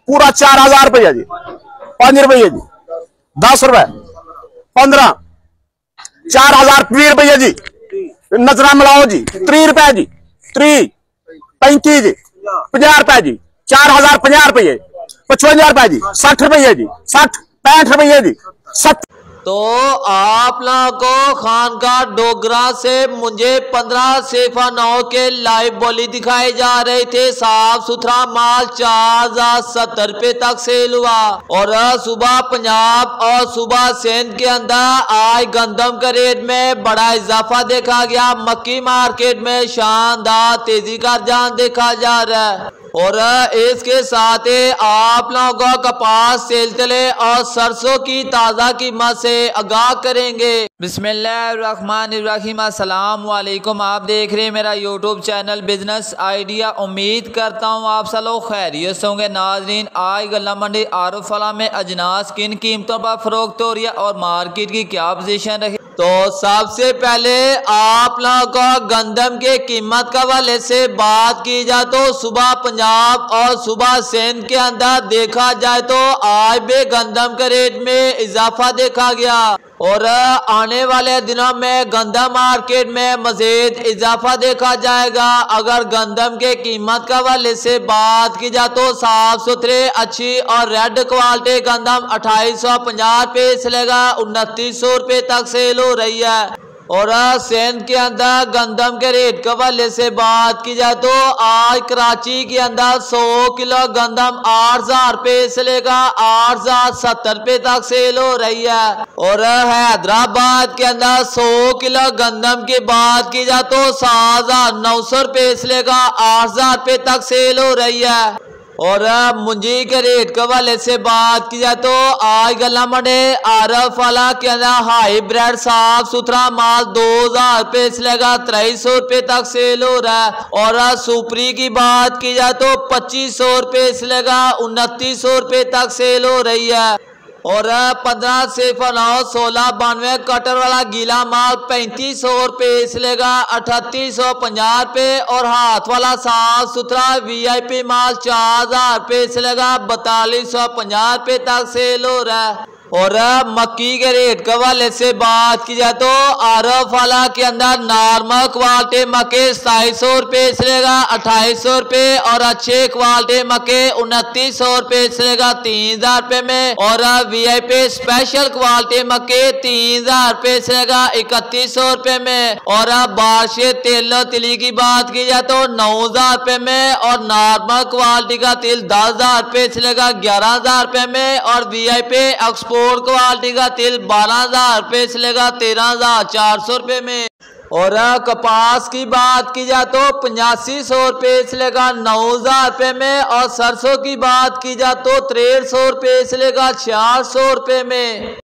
पूरा 4000 रुपया जी। 5 रुपये जी, 10 रुपए, 15, 4020 रुपये जी। नजरा मिलाओ जी, 30 रुपए जी, 30, 35 जी, 50 रुपए जी, 4050 रुपये, 55 रुपए जी, 60 रुपये जी, 60, 65 रुपये जी, 70। तो आप लोगों को खानका डोगरा से मुझे 15 सेफा 9 के लाइव बोली दिखाए जा रहे थे। साफ सुथरा माल 4070 रुपए तक सेल हुआ। और सुबह पंजाब और सुबह सिंध के अंदर आज गंदम के रेट में बड़ा इजाफा देखा गया। मक्की मार्केट में शानदार तेजी का रुझान देखा जा रहा है। और इसके साथ ही आप लोगों को कपास, तेलतले और सरसों की ताज़ा कीमत से आगाह करेंगे। बिस्मिल्लाहिर्रहमानिर्रहीम, अस्सलाम वालेकुम। आप देख रहे हैं मेरा यूट्यूब चैनल बिजनेस आइडिया। उम्मीद करता हूँ आप सब लोग खैरियत से होंगे। नाजरीन, आज गल्ला मंडी आरफला में अजनास किन कीमतों पर फरोख्त हो रही है और मार्केट की क्या पोजीशन रही। तो सबसे पहले आप लोगों को गंदम के कीमत के हवाले से बात की जाए तो सुबह पंजाब और सुबह सिंध के अंदर देखा जाए तो आज भी गंदम के रेट में इजाफा देखा गया। और आने वाले दिनों में गंदम मार्केट में मजीद इजाफा देखा जाएगा। अगर गंदम के कीमत के हवाले से बात की जाए तो साफ सुथरे, अच्छी और रेड क्वालिटी गंदम 2850 रुपये से लेगा 2900 रुपये तक सेल हो रही है। और सिंध के अंदर गंदम के रेट के हवाले से बात की जाए तो आज कराची के अंदर 100 किलो गंदम 8000 रुपये से लेकर 8070 रुपये तक सेल हो रही है। और हैदराबाद के अंदर 100 किलो गंदम की बात की जाए तो 7900 रुपये से लेकर 8000 रुपये तक सेल हो रही है। और मुंजी के रेट के हवाले से बात की जाए तो आज गल्ला मंडी आरफला के अंदर हाईब्रिड साफ सुथरा माल 2000 रुपये से लेकर 2300 रुपये तक सेल हो रहा है। और सुपरी की बात की जाए तो 2500 रुपये से लेकर 2900 रुपये तक सेल हो रही है। और 15 सेफा 9 1692 कटर वाला गीला माल 3500 रुपये से लेगा 3850 रुपये। और हाथ वाला साफ सुथरा VIP माल 4000 रुपये से लेगा 4250 रुपये तक सेल हो रहा है। और मक्की के रेट के हवाले से बात की जाए तो आरफला के अंदर नॉर्मल क्वालिटी मक्के 2700 रुपये से लेगा 2800 रुपये। और अच्छे क्वालिटी मक्के 2900 रुपये से लेगा 3000 रुपये में। और VIP स्पेशल क्वालिटी मक्के 3000 रुपये से लेगा 3100 रुपये में। और बारशे तेलो तिली की बात की जाए तो 9000 रुपये में। और नॉर्मल क्वालिटी का तिल 10000 रुपये से लेगा 11000 रुपये में। और VIP एक्सपोर्ट क्वालिटी का तिल 12000 रुपये से लेगा 13400 रुपये में। और कपास की बात की जाए तो 8500 रुपये से लेगा 9000 रुपये में। और सरसों की बात की जाए तो 6300 रुपये से लेगा 400 रुपये में।